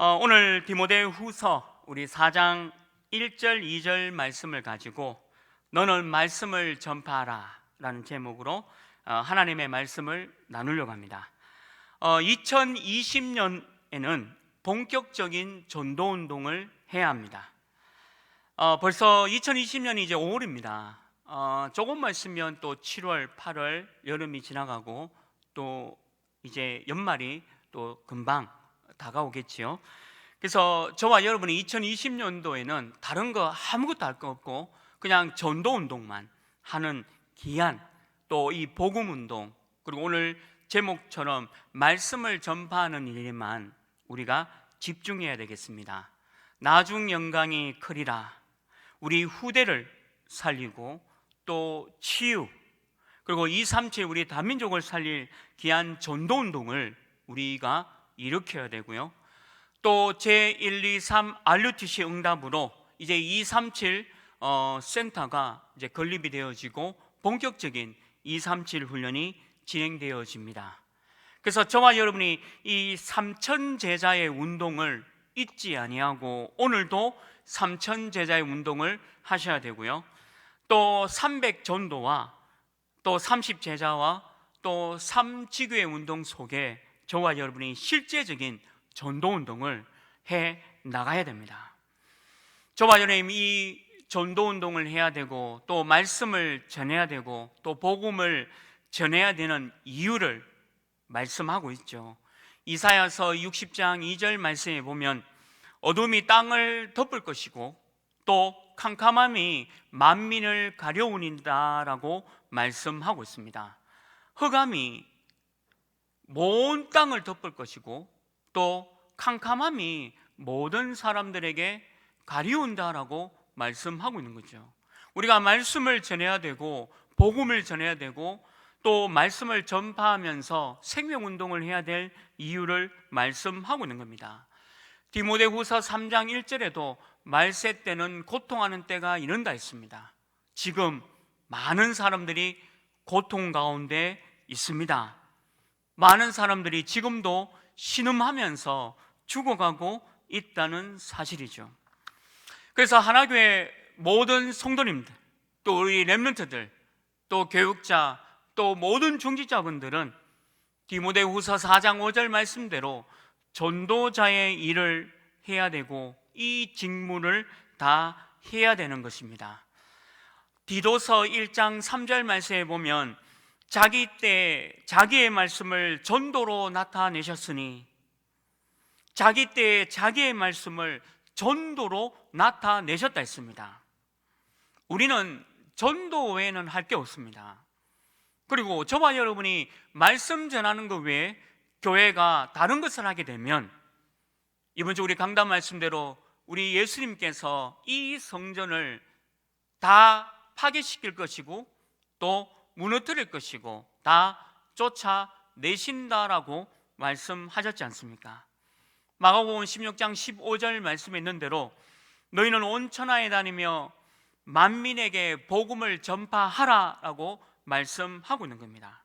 오늘 디모데후서 우리 4장 1절 2절 말씀을 가지고 너는 말씀을 전파하라 라는 제목으로 하나님의 말씀을 나누려고 합니다. 2020년에는 본격적인 전도운동을 해야 합니다. 벌써 2020년이 이제 5월입니다. 조금만 있으면 또 7월, 8월 여름이 지나가고 또 이제 연말이 또 금방 다가오겠지요. 그래서 저와 여러분이 2020년도에는 다른 거 아무것도 할 거 없고 그냥 전도운동만 하는 귀한 또 이 복음운동, 그리고 오늘 제목처럼 말씀을 전파하는 일에만 우리가 집중해야 되겠습니다. 나중 영광이 크리라. 우리 후대를 살리고 또 치유, 그리고 237 우리 다민족을 살릴 귀한 전도운동을 우리가 일으켜야 되고요. 또 제123 RUTC 응답으로 이제 237 센터가 이제 건립이 되어지고 본격적인 237 훈련이 진행되어집니다. 그래서 저와 여러분이 이 3천 제자의 운동을 잊지 아니하고 오늘도 3천 제자의 운동을 하셔야 되고요. 또 300 전도와 또 30 제자와 또 3지교의 운동 속에 저와 여러분이 실제적인 전도운동을 해 나가야 됩니다. 저와 여러분이 이 전도운동을 해야 되고 또 말씀을 전해야 되고 또 복음을 전해야 되는 이유를 말씀하고 있죠. 이사야서 60장 2절 말씀에 보면 어둠이 땅을 덮을 것이고 또 캄캄함이 만민을 가려우니다라고 말씀하고 있습니다. 흑암이 온 땅을 덮을 것이고 또 캄캄함이 모든 사람들에게 가리운다라고 말씀하고 있는 거죠. 우리가 말씀을 전해야 되고 복음을 전해야 되고 또 말씀을 전파하면서 생명운동을 해야 될 이유를 말씀하고 있는 겁니다. 디모데후서 3장 1절에도 말세 때는 고통하는 때가 이른다 했습니다. 지금 많은 사람들이 고통 가운데 있습니다. 많은 사람들이 지금도 신음하면서 죽어가고 있다는 사실이죠. 그래서 하나교회 모든 성도님들, 또 우리 렘넌트들, 또 교육자, 또 모든 중직자분들은 디모데후서 4장 5절 말씀대로 전도자의 일을 해야 되고 이 직무를 다 해야 되는 것입니다. 디도서 1장 3절 말씀에 보면 자기 때 자기의 말씀을 전도로 나타내셨으니, 자기 때 자기의 말씀을 전도로 나타내셨다 했습니다. 우리는 전도 외에는 할 게 없습니다. 그리고 저와 여러분이 말씀 전하는 것 외에 교회가 다른 것을 하게 되면 이번 주 우리 강단 말씀대로 우리 예수님께서 이 성전을 다 파괴시킬 것이고 또 무너뜨릴 것이고 다 쫓아내신다라고 말씀하셨지 않습니까? 마가복음 16장 15절 말씀에 있는 대로 너희는 온 천하에 다니며 만민에게 복음을 전파하라라고 말씀하고 있는 겁니다.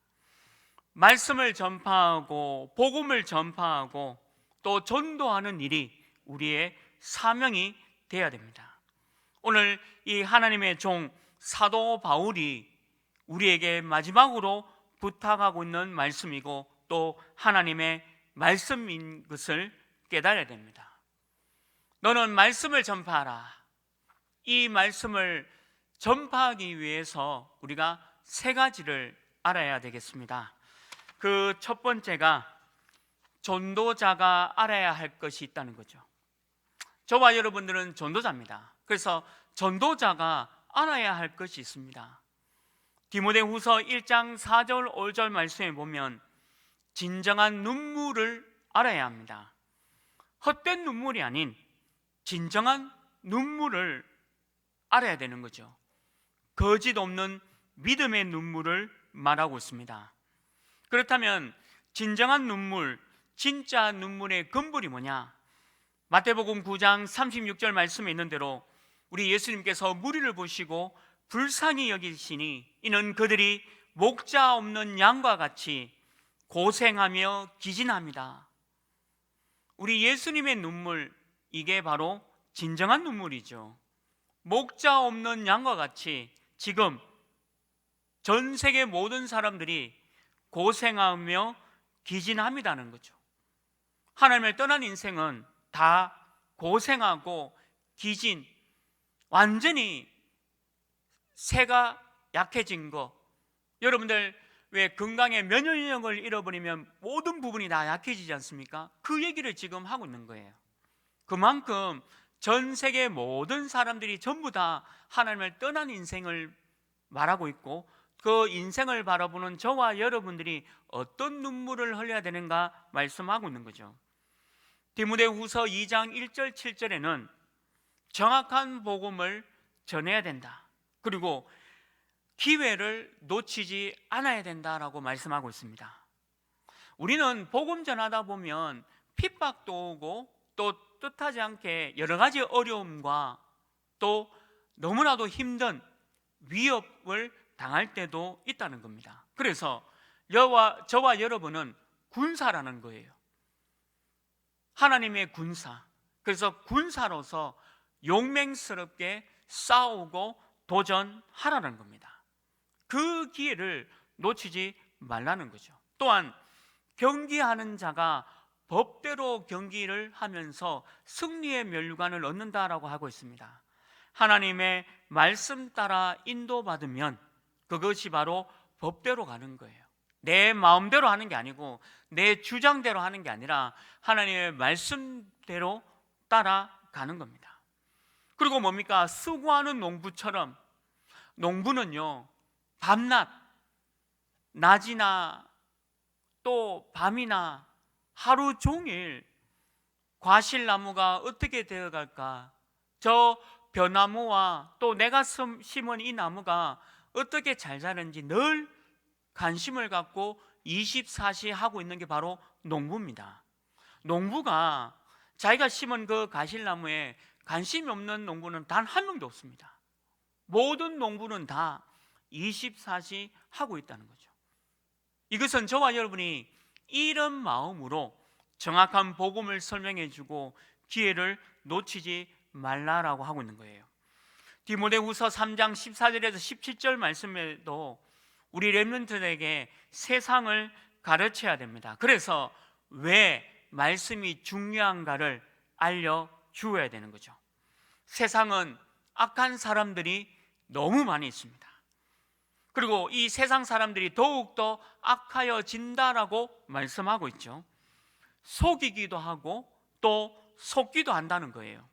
말씀을 전파하고 복음을 전파하고 또 전도하는 일이 우리의 사명이 되어야 됩니다. 오늘 이 하나님의 종 사도 바울이 우리에게 마지막으로 부탁하고 있는 말씀이고 또 하나님의 말씀인 것을 깨달아야 됩니다. 너는 말씀을 전파하라. 이 말씀을 전파하기 위해서 우리가 세 가지를 알아야 되겠습니다. 그 첫 번째가 전도자가 알아야 할 것이 있다는 거죠. 저와 여러분들은 전도자입니다. 그래서 전도자가 알아야 할 것이 있습니다. 디모데후서 1장 4절 5절 말씀에 보면 진정한 눈물을 알아야 합니다. 헛된 눈물이 아닌 진정한 눈물을 알아야 되는 거죠. 거짓 없는 믿음의 눈물을 말하고 있습니다. 그렇다면 진정한 눈물, 진짜 눈물의 근본이 뭐냐? 마태복음 9장 36절 말씀에 있는 대로 우리 예수님께서 무리를 보시고 불쌍히 여기시니 이는 그들이 목자 없는 양과 같이 고생하며 기진합니다. 우리 예수님의 눈물, 이게 바로 진정한 눈물이죠. 목자 없는 양과 같이 지금 전 세계 모든 사람들이 고생하며 기진합니다는 거죠. 하나님을 떠난 인생은 다 고생하고 기진, 완전히 새가 약해진 거. 여러분들 왜 건강의 면역력을 잃어버리면 모든 부분이 다 약해지지 않습니까? 그 얘기를 지금 하고 있는 거예요. 그만큼 전 세계 모든 사람들이 전부 다 하나님을 떠난 인생을 말하고 있고, 그 인생을 바라보는 저와 여러분들이 어떤 눈물을 흘려야 되는가 말씀하고 있는 거죠. 디모데후서 2장 1절 7절에는 정확한 복음을 전해야 된다, 그리고 기회를 놓치지 않아야 된다라고 말씀하고 있습니다. 우리는 복음 전하다 보면 핍박도 오고 또 뜻하지 않게 여러 가지 어려움과 또 너무나도 힘든 위협을 당할 때도 있다는 겁니다. 그래서 저와 여러분은 군사라는 거예요. 하나님의 군사. 그래서 군사로서 용맹스럽게 싸우고 도전하라는 겁니다. 그 기회를 놓치지 말라는 거죠. 또한 경기하는 자가 법대로 경기를 하면서 승리의 면류관을 얻는다라고 하고 있습니다. 하나님의 말씀 따라 인도받으면 그것이 바로 법대로 가는 거예요. 내 마음대로 하는 게 아니고 내 주장대로 하는 게 아니라 하나님의 말씀대로 따라가는 겁니다. 그리고 뭡니까? 수고하는 농부처럼, 농부는요 밤낮, 낮이나 또 밤이나 하루 종일 과실나무가 어떻게 되어갈까, 저 벼나무와 또 내가 심은 이 나무가 어떻게 잘 자는지 늘 관심을 갖고 24시 하고 있는 게 바로 농부입니다. 농부가 자기가 심은 그 과실나무에 관심이 없는 농부는 단 한 명도 없습니다. 모든 농부는 다 24시 하고 있다는 거죠. 이것은 저와 여러분이 이런 마음으로 정확한 복음을 설명해 주고 기회를 놓치지 말라라고 하고 있는 거예요. 디모데후서 3장 14절에서 17절 말씀에도 우리 렘넌트들에게 세상을 가르쳐야 됩니다. 그래서 왜 말씀이 중요한가를 알려주어야 되는 거죠. 세상은 악한 사람들이 너무 많이 있습니다. 그리고 이 세상 사람들이 더욱더 악하여진다라고 말씀하고 있죠. 속이기도 하고 또 속기도 한다는 거예요.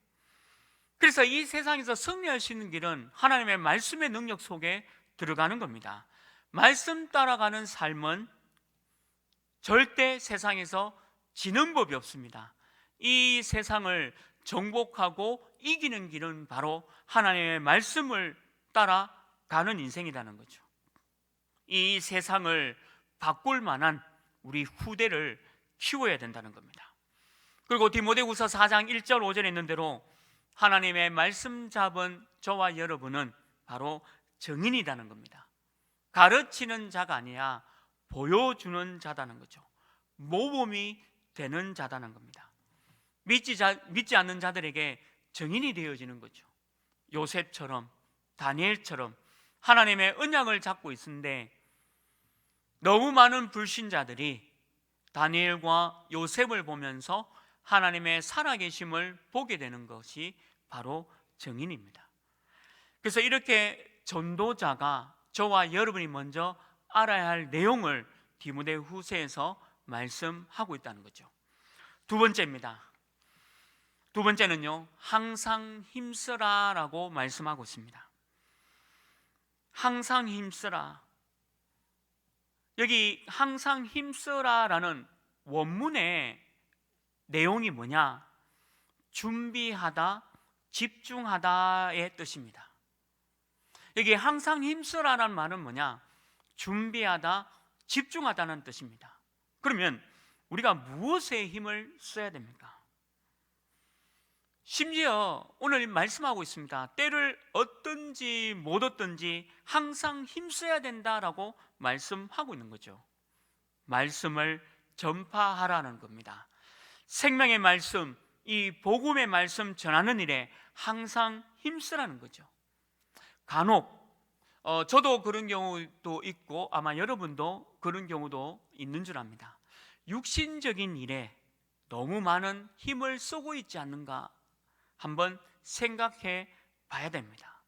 그래서 이 세상에서 승리할 수 있는 길은 하나님의 말씀의 능력 속에 들어가는 겁니다. 말씀 따라가는 삶은 절대 세상에서 지는 법이 없습니다. 이 세상을 정복하고 이기는 길은 바로 하나님의 말씀을 따라가는 인생이라는 거죠. 이 세상을 바꿀 만한 우리 후대를 키워야 된다는 겁니다. 그리고 디모데후서 4장 1절 5절에 있는 대로 하나님의 말씀 잡은 저와 여러분은 바로 증인이라는 겁니다. 가르치는 자가 아니라 보여주는 자다는 거죠. 모범이 되는 자다는 겁니다. 믿지 않는 자들에게 증인이 되어지는 거죠. 요셉처럼, 다니엘처럼 하나님의 언약을 잡고 있는데 너무 많은 불신자들이 다니엘과 요셉을 보면서 하나님의 살아계심을 보게 되는 것이 바로 증인입니다. 그래서 이렇게 전도자가 저와 여러분이 먼저 알아야 할 내용을 디모데후서에서 말씀하고 있다는 거죠. 두 번째입니다. 두 번째는요, 항상 힘쓰라라고 말씀하고 있습니다. 항상 힘쓰라. 여기 항상 힘쓰라라는 원문의 내용이 뭐냐? 준비하다, 집중하다의 뜻입니다. 여기 항상 힘쓰라라는 말은 뭐냐? 준비하다, 집중하다는 뜻입니다. 그러면 우리가 무엇에 힘을 써야 됩니까? 심지어 오늘 말씀하고 있습니다. 때를 얻든지 못 얻든지 항상 힘써야 된다라고 말씀하고 있는 거죠. 말씀을 전파하라는 겁니다. 생명의 말씀, 이 복음의 말씀 전하는 일에 항상 힘쓰라는 거죠. 간혹 저도 그런 경우도 있고 아마 여러분도 그런 경우도 있는 줄 압니다. 육신적인 일에 너무 많은 힘을 쏘고 있지 않는가 한번 생각해 봐야 됩니다.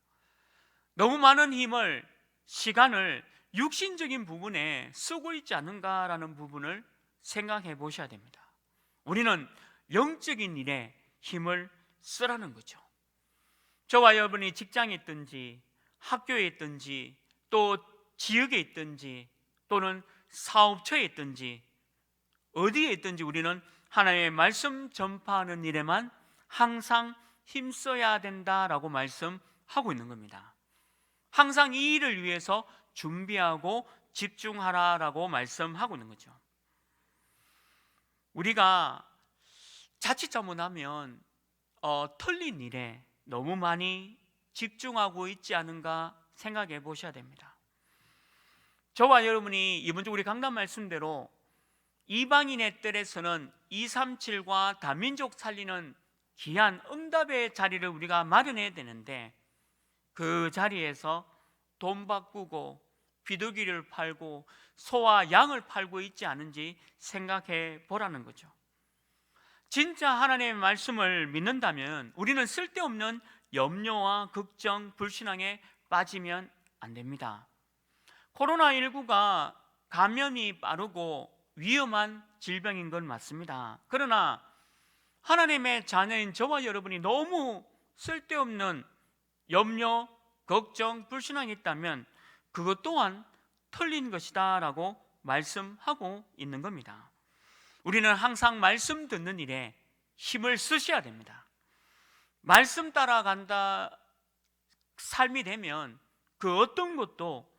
너무 많은 힘을, 시간을 육신적인 부분에 쓰고 있지 않는가라는 부분을 생각해 보셔야 됩니다. 우리는 영적인 일에 힘을 쓰라는 거죠. 저와 여러분이 직장에 있든지 학교에 있든지 또 지역에 있든지 또는 사업처에 있든지 어디에 있든지 우리는 하나님의 말씀 전파하는 일에만 항상 힘써야 된다라고 말씀하고 있는 겁니다. 항상 이 일을 위해서 준비하고 집중하라라고 말씀하고 있는 거죠. 우리가 자칫 잘못하면 틀린 일에 너무 많이 집중하고 있지 않은가 생각해 보셔야 됩니다. 저와 여러분이 이번 주 우리 강단 말씀대로 이방인의 뜰에서는 237과 다민족 살리는 귀한 응답의 자리를 우리가 마련해야 되는데 그 자리에서 돈 바꾸고 비둘기를 팔고 소와 양을 팔고 있지 않은지 생각해 보라는 거죠. 진짜 하나님의 말씀을 믿는다면 우리는 쓸데없는 염려와 걱정, 불신앙에 빠지면 안 됩니다. 코로나19가 감염이 빠르고 위험한 질병인 건 맞습니다. 그러나 하나님의 자녀인 저와 여러분이 너무 쓸데없는 염려, 걱정, 불신앙이 있다면 그것 또한 틀린 것이다 라고 말씀하고 있는 겁니다. 우리는 항상 말씀 듣는 일에 힘을 쓰셔야 됩니다. 말씀 따라간다 삶이 되면 그 어떤 것도,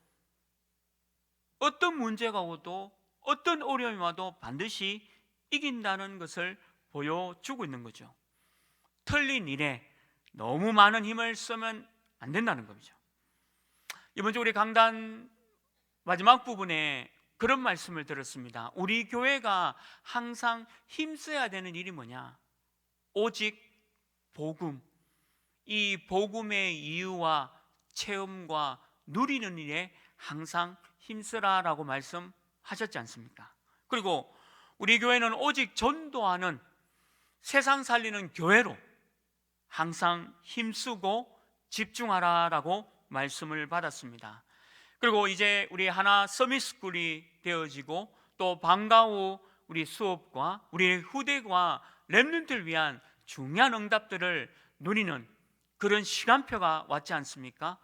어떤 문제가 오도, 어떤 어려움이 와도 반드시 이긴다는 것을 보여주고 있는 거죠. 틀린 일에 너무 많은 힘을 쓰면 안 된다는 거죠. 이번 주 우리 강단 마지막 부분에 그런 말씀을 들었습니다. 우리 교회가 항상 힘써야 되는 일이 뭐냐? 오직 복음, 이 복음의 이유와 체험과 누리는 일에 항상 힘쓰라라고 말씀하셨지 않습니까? 그리고 우리 교회는 오직 전도하는, 세상 살리는 교회로 항상 힘쓰고 집중하라라고 말씀을 받았습니다. 그리고 이제 우리 하나 서밋스쿨이 되어지고 또 방과 후 우리 수업과 우리 후대와 렘넌트를 위한 중요한 응답들을 누리는 그런 시간표가 왔지 않습니까?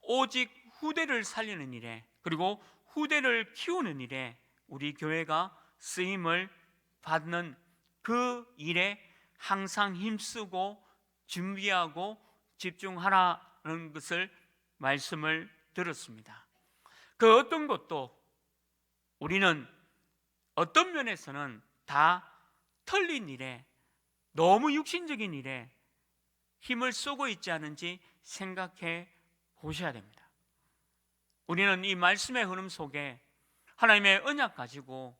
오직 후대를 살리는 일에, 그리고 후대를 키우는 일에 우리 교회가 쓰임을 받는 그 일에 항상 힘쓰고 준비하고 집중하라는 것을 말씀을 들었습니다. 그 어떤 것도 우리는 어떤 면에서는 다 틀린 일에, 너무 육신적인 일에 힘을 쏘고 있지 않은지 생각해 보셔야 됩니다. 우리는 이 말씀의 흐름 속에 하나님의 언약 가지고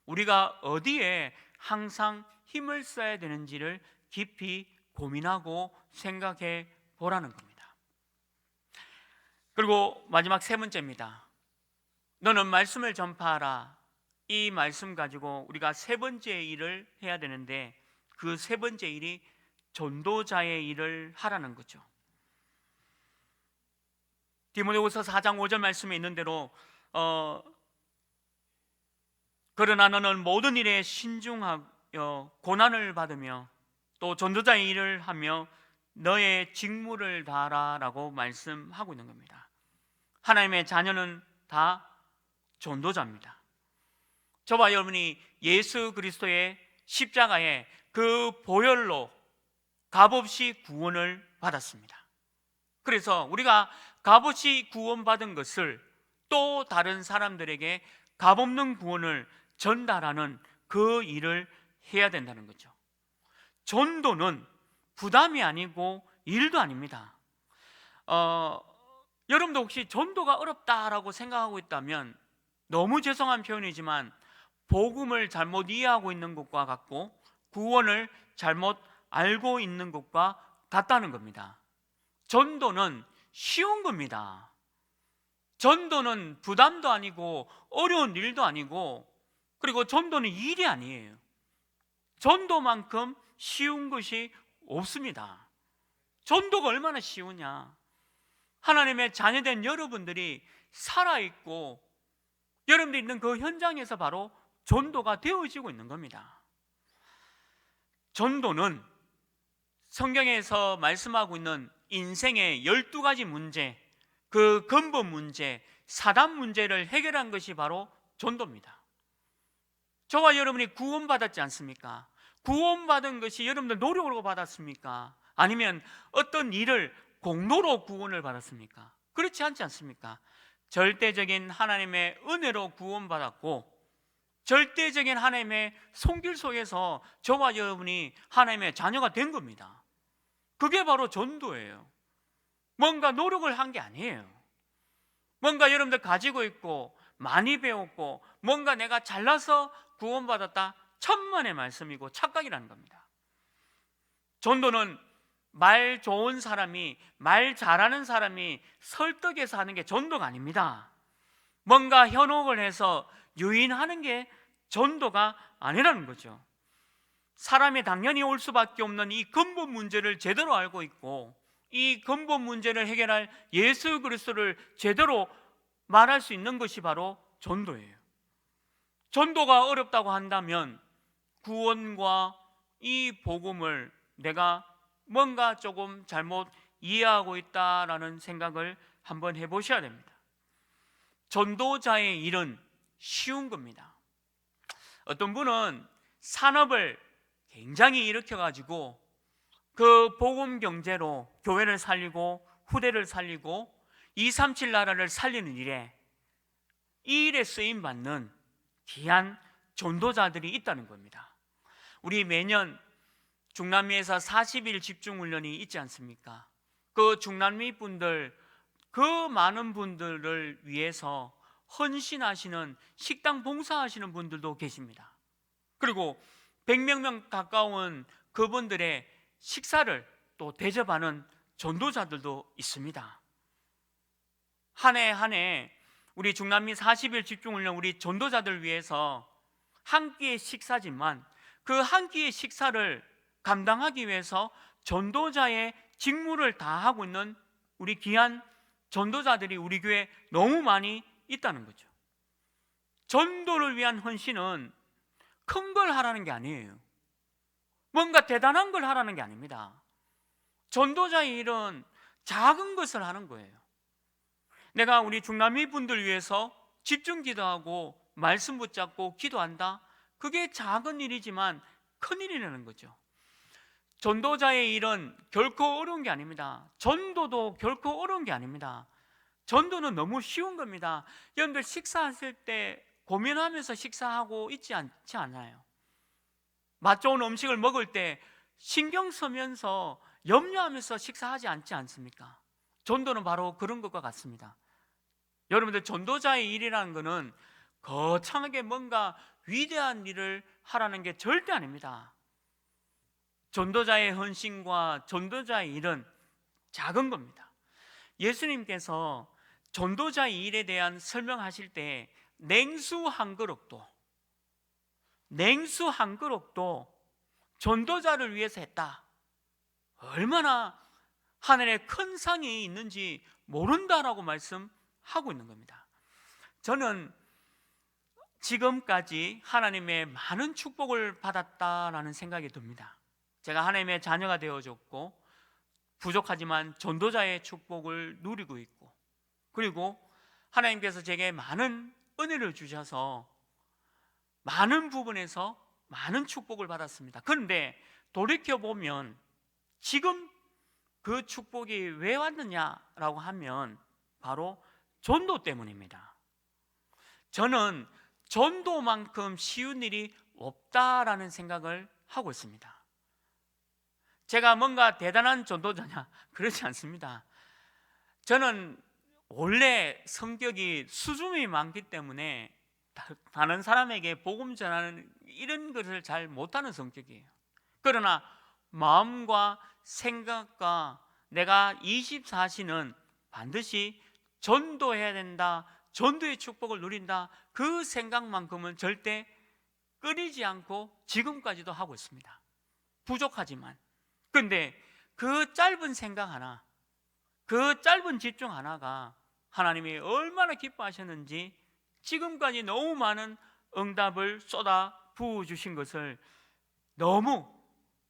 우리가 어디에 항상 힘을 써야 되는지를 깊이 고민하고 생각해 보라는 겁니다. 그리고 마지막 세 번째입니다. 너는 말씀을 전파하라. 이 말씀 가지고 우리가 세 번째 일을 해야 되는데 그 세 번째 일이 전도자의 일을 하라는 거죠. 디모데후서 4장 5절 말씀에 있는 대로 그러나 너는 모든 일에 신중하여 고난을 받으며 또 전도자의 일을 하며 너의 직무를 다하라라고 말씀하고 있는 겁니다. 하나님의 자녀는 다 전도자입니다. 저와 여러분이 예수 그리스도의 십자가의 그 보혈로 값없이 구원을 받았습니다. 그래서 우리가 값없이 구원받은 것을 또 다른 사람들에게 값없는 구원을 전달하는 그 일을 해야 된다는 거죠. 전도는 부담이 아니고 일도 아닙니다. 여러분도 혹시 전도가 어렵다라고 생각하고 있다면 너무 죄송한 표현이지만 복음을 잘못 이해하고 있는 것과 같고 구원을 잘못 알고 있는 것과 같다는 겁니다. 전도는 쉬운 겁니다. 전도는 부담도 아니고 어려운 일도 아니고, 그리고 전도는 일이 아니에요. 전도만큼 쉬운 것이 없습니다. 전도가 얼마나 쉬우냐. 하나님의 자녀된 여러분들이 살아있고 여러분들이 있는 그 현장에서 바로 전도가 되어지고 있는 겁니다. 전도는 성경에서 말씀하고 있는 인생의 12가지 문제, 그 근본 문제, 사단 문제를 해결한 것이 바로 전도입니다. 저와 여러분이 구원받았지 않습니까? 구원받은 것이 여러분들 노력으로 받았습니까? 아니면 어떤 일을 공로로 구원을 받았습니까? 그렇지 않지 않습니까? 절대적인 하나님의 은혜로 구원받았고, 절대적인 하나님의 손길 속에서 저와 여러분이 하나님의 자녀가 된 겁니다. 그게 바로 전도예요. 뭔가 노력을 한 게 아니에요. 뭔가 여러분들 가지고 있고 많이 배웠고 뭔가 내가 잘나서 구원받았다, 천만의 말씀이고 착각이라는 겁니다. 전도는 말 좋은 사람이, 말 잘하는 사람이 설득해서 하는 게 전도가 아닙니다. 뭔가 현혹을 해서 유인하는 게 전도가 아니라는 거죠. 사람이 당연히 올 수밖에 없는 이 근본 문제를 제대로 알고 있고, 이 근본 문제를 해결할 예수 그리스도를 제대로 말할 수 있는 것이 바로 전도예요. 전도가 어렵다고 한다면 구원과 이 복음을 내가 뭔가 조금 잘못 이해하고 있다라는 생각을 한번 해보셔야 됩니다. 전도자의 일은 쉬운 겁니다. 어떤 분은 산업을 굉장히 일으켜가지고 그 복음 경제로 교회를 살리고 후대를 살리고 237 나라를 살리는 일에, 이 일에 쓰임받는 귀한 전도자들이 있다는 겁니다. 우리 매년 중남미에서 40일 집중훈련이 있지 않습니까? 그 중남미 분들, 그 많은 분들을 위해서 헌신하시는, 식당 봉사하시는 분들도 계십니다. 그리고 100명 가까운 그분들의 식사를 또 대접하는 전도자들도 있습니다. 한 해 한 해 우리 중남미 40일 집중훈련 우리 전도자들 위해서 한 끼의 식사지만 그 한 끼의 식사를 감당하기 위해서 전도자의 직무를 다하고 있는 우리 귀한 전도자들이 우리 교회에 너무 많이 있다는 거죠. 전도를 위한 헌신은 큰 걸 하라는 게 아니에요. 뭔가 대단한 걸 하라는 게 아닙니다. 전도자의 일은 작은 것을 하는 거예요. 내가 우리 중남미 분들 위해서 집중 기도하고 말씀 붙잡고 기도한다, 그게 작은 일이지만 큰 일이라는 거죠. 전도자의 일은 결코 어려운 게 아닙니다. 전도도 결코 어려운 게 아닙니다. 전도는 너무 쉬운 겁니다. 여러분들 식사하실 때 고민하면서 식사하고 있지 않지 않아요? 맛 좋은 음식을 먹을 때 신경 쓰면서 염려하면서 식사하지 않지 않습니까? 전도는 바로 그런 것과 같습니다. 여러분들 전도자의 일이라는 것은 거창하게 뭔가 위대한 일을 하라는 게 절대 아닙니다. 전도자의 헌신과 전도자의 일은 작은 겁니다. 예수님께서 전도자의 일에 대한 설명하실 때 냉수 한 그릇도 전도자를 위해서 했다. 얼마나 하늘에 큰 상이 있는지 모른다라고 말씀하고 있는 겁니다. 저는 지금까지 하나님의 많은 축복을 받았다라는 생각이 듭니다. 제가 하나님의 자녀가 되어졌고 부족하지만 전도자의 축복을 누리고 있고, 그리고 하나님께서 제게 많은 은혜를 주셔서 많은 부분에서 많은 축복을 받았습니다. 그런데 돌이켜보면 지금 그 축복이 왜 왔느냐라고 하면 바로 전도 때문입니다. 저는 전도만큼 쉬운 일이 없다라는 생각을 하고 있습니다. 제가 뭔가 대단한 전도자냐? 그렇지 않습니다. 저는 원래 성격이 수줍음이 많기 때문에 다른 사람에게 복음 전하는 이런 것을 잘 못하는 성격이에요. 그러나 마음과 생각과 내가 24시는 반드시 전도해야 된다, 전도의 축복을 누린다, 그 생각만큼은 절대 끊이지 않고 지금까지도 하고 있습니다. 부족하지만. 그런데 그 짧은 생각 하나, 그 짧은 집중 하나가 하나님이 얼마나 기뻐하셨는지 지금까지 너무 많은 응답을 쏟아 부어주신 것을 너무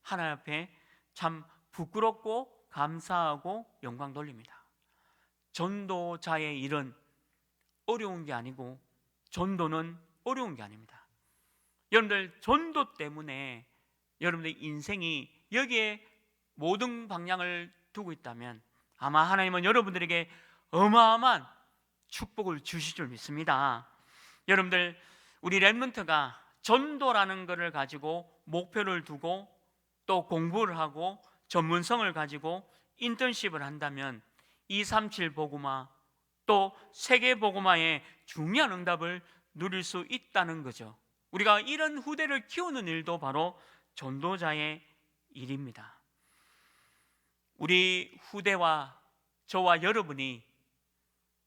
하나님 앞에 참 부끄럽고 감사하고 영광 돌립니다. 전도자의 일은 어려운 게 아니고 전도는 어려운 게 아닙니다. 여러분들 전도 때문에 여러분들 인생이 여기에 모든 방향을 두고 있다면 아마 하나님은 여러분들에게 어마어마한 축복을 주실 줄 믿습니다. 여러분들, 우리 렘넌트가 전도라는 것을 가지고 목표를 두고 또 공부를 하고 전문성을 가지고 인턴십을 한다면 237 복음화 또 세계 복음화의 중요한 응답을 누릴 수 있다는 거죠. 우리가 이런 후대를 키우는 일도 바로 전도자의 일입니다. 우리 후대와 저와 여러분이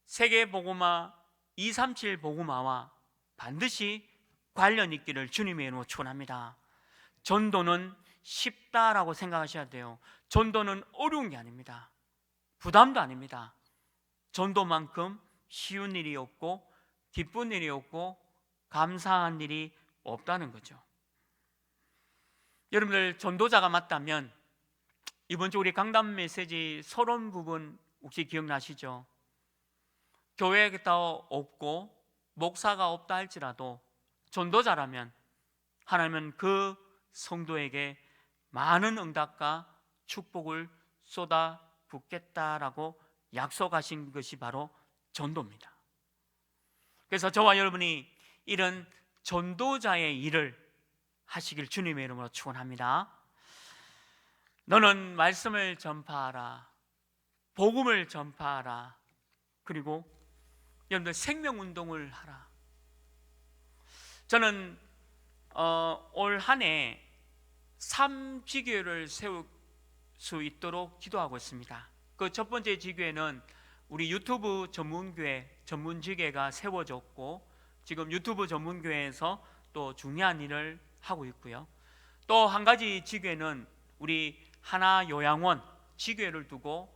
세계 복음화 237 복음화와 반드시 관련 있기를 주님의 이름으로 축원합니다. 전도는 쉽다라고 생각하셔야 돼요. 전도는 어려운 게 아닙니다. 부담도 아닙니다. 전도만큼 쉬운 일이 없고 기쁜 일이 없고 감사한 일이 없다는 거죠. 여러분들, 전도자가 맞다면 이번 주 우리 강단 메시지 서론 부분 혹시 기억나시죠? 교회가 없고 목사가 없다 할지라도 전도자라면 하나님은 그 성도에게 많은 응답과 축복을 쏟아 붓겠다라고 약속하신 것이 바로 전도입니다. 그래서 저와 여러분이 이런 전도자의 일을 하시길 주님의 이름으로 축원합니다. 너는 말씀을 전파하라, 복음을 전파하라, 그리고 여러분들 생명운동을 하라. 저는 올 한 해 3지교회를 세울 수 있도록 기도하고 있습니다. 그 첫 번째 지교회는 우리 유튜브 전문교회, 전문지교회가 세워졌고 지금 유튜브 전문교회에서 또 중요한 일을 하고 있고요. 또 한 가지 지교회는 우리 하나 요양원 지교회를 두고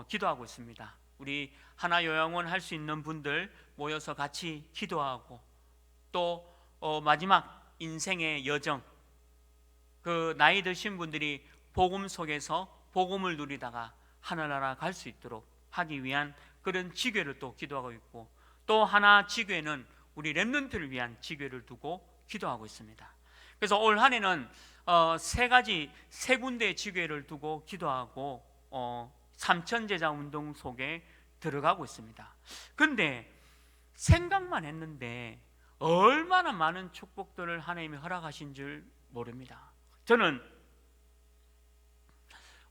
기도하고 있습니다. 우리 하나 요양원 할 수 있는 분들 모여서 같이 기도하고 또 마지막 인생의 여정, 그 나이 드신 분들이 복음 속에서 복음을 누리다가 하늘나라 갈 수 있도록 하기 위한 그런 지교회를 또 기도하고 있고, 또 하나 지교회는 우리 렘넌트를 위한 지교회를 두고 기도하고 있습니다. 그래서 올 한 해는 세 군데의 지교회를 두고 기도하고 삼천제자 운동 속에 들어가고 있습니다. 그런데 생각만 했는데 얼마나 많은 축복들을 하나님이 허락하신 줄 모릅니다. 저는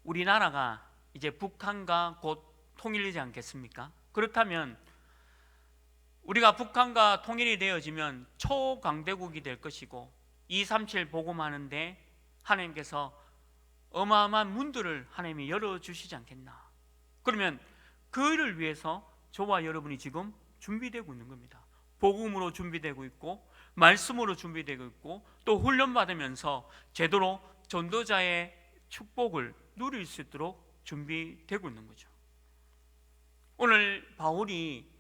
우리나라가 이제 북한과 곧 통일되지 않겠습니까? 그렇다면 우리가 북한과 통일이 되어지면 초강대국이 될 것이고 237 복음하는데 하나님께서 어마어마한 문들을 하나님이 열어주시지 않겠나. 그러면 그 일을 위해서 저와 여러분이 지금 준비되고 있는 겁니다. 복음으로 준비되고 있고 말씀으로 준비되고 있고 또 훈련받으면서 제대로 전도자의 축복을 누릴 수 있도록 준비되고 있는 거죠. 오늘 바울이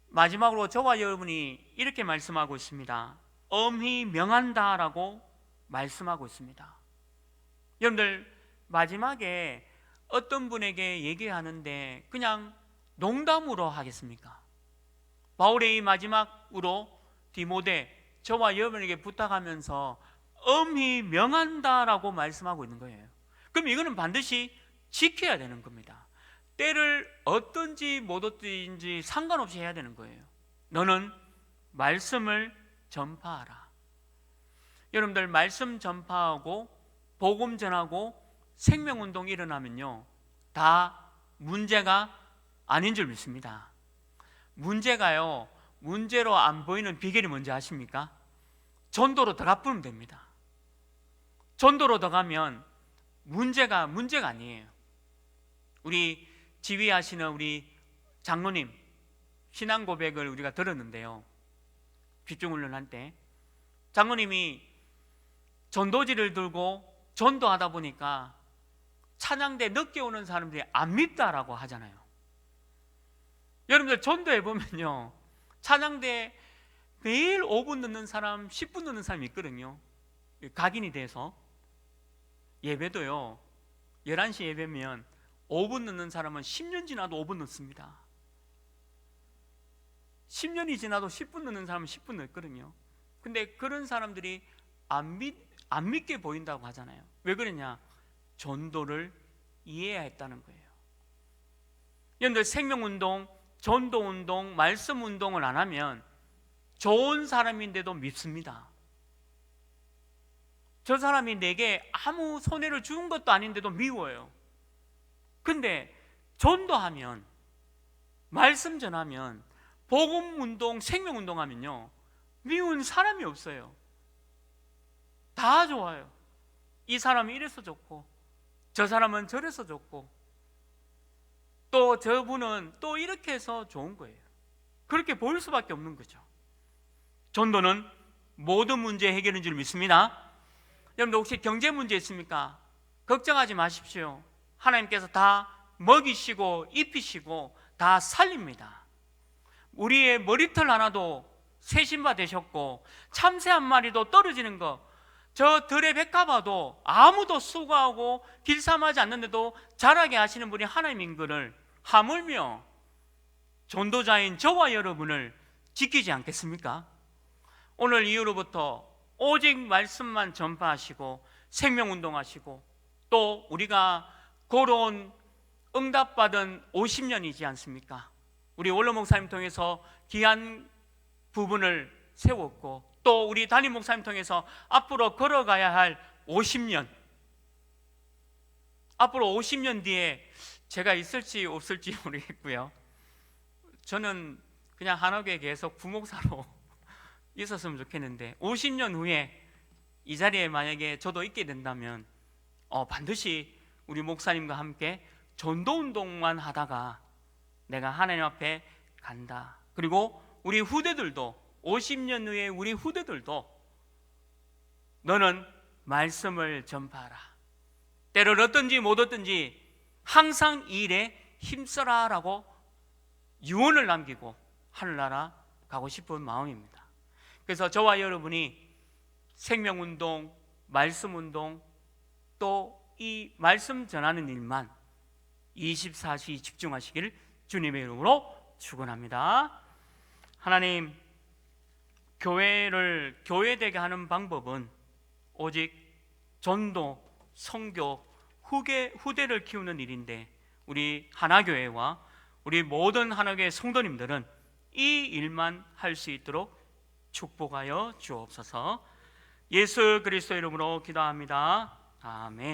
마지막으로 저와 여러분이 이렇게 말씀하고 있습니다. 엄히 명한다라고 말씀하고 있습니다. 여러분들, 마지막에 어떤 분에게 얘기하는데 그냥 농담으로 하겠습니까? 바울의 이 마지막으로 디모데, 저와 여러분에게 부탁하면서 엄히 명한다라고 말씀하고 있는 거예요. 그럼 이거는 반드시 지켜야 되는 겁니다. 때를 어떤지 못 어떤지 상관없이 해야 되는 거예요. 너는 말씀을 전파하라. 여러분들, 말씀 전파하고 복음 전하고 생명운동 일어나면요, 다 문제가 아닌 줄 믿습니다. 문제가요, 문제로 안 보이는 비결이 뭔지 아십니까? 전도로 들어가 보면 됩니다. 전도로 더 가면 문제가 아니에요. 우리 지휘하시는 우리 장로님 신앙 고백을 우리가 들었는데요, 집중훈련할 때 장로님이 전도지를 들고 전도하다 보니까 찬양대 늦게 오는 사람들이 안 밉다라고 하잖아요. 여러분들 전도해 보면요, 찬양대 매일 5분 늦는 사람, 10분 늦는 사람이 있거든요. 각인이 돼서. 예배도요, 11시 예배면 5분 늦는 사람은 10년 지나도 5분 늦습니다. 10년이 지나도 10분 늦는 사람은 10분 늦거든요. 근데 그런 사람들이 안 믿게 보인다고 하잖아요. 왜 그러냐? 전도를 이해해야 했다는 거예요. 여러분들 생명운동, 전도운동, 말씀운동을 안 하면 좋은 사람인데도 밉습니다. 저 사람이 내게 아무 손해를 준 것도 아닌데도 미워요. 근데 전도하면, 말씀 전하면, 복음운동, 생명운동 하면요, 미운 사람이 없어요. 다 좋아요. 이 사람이 이래서 좋고, 저 사람은 저래서 좋고, 또 저분은 또 이렇게 해서 좋은 거예요. 그렇게 보일 수밖에 없는 거죠. 전도는 모든 문제 해결인 줄 믿습니다. 여러분들 혹시 경제 문제 있습니까? 걱정하지 마십시오. 하나님께서 다 먹이시고 입히시고 다 살립니다. 우리의 머리털 하나도 세신바 되셨고, 참새 한 마리도 떨어지는 거, 저 들의 백합화도 아무도 수고하고 길쌈하지 않는데도 자라게 하시는 분이 하나님인 것을 하물며 전도자인 저와 여러분을 지키지 않겠습니까? 오늘 이후로부터 오직 말씀만 전파하시고 생명운동하시고, 또 우리가 고로운 응답받은 50년이지 않습니까? 우리 원로 목사님 통해서 귀한 부분을 세웠고, 또 우리 담임 목사님 통해서 앞으로 걸어가야 할 50년, 앞으로 50년 뒤에 제가 있을지 없을지 모르겠고요. 저는 그냥 한옥에 계속 부목사로 있었으면 좋겠는데, 50년 후에 이 자리에 만약에 저도 있게 된다면 반드시 우리 목사님과 함께 전도운동만 하다가 내가 하나님 앞에 간다. 그리고 우리 후대들도, 50년 후에 우리 후대들도 너는 말씀을 전파하라, 때를 얻든지 못 얻든지 항상 이 일에 힘써라 라고 유언을 남기고 하늘나라 가고 싶은 마음입니다. 그래서 저와 여러분이 생명운동, 말씀운동, 또 이 말씀 전하는 일만 24시 집중하시길 주님의 이름으로 축원합니다. 하나님, 교회를 교회되게 하는 방법은 오직 전도, 선교, 후대를 키우는 일인데, 우리 하나교회와 우리 모든 하나교회 성도님들은 이 일만 할 수 있도록 축복하여 주옵소서. 예수 그리스도 이름으로 기도합니다. 아멘.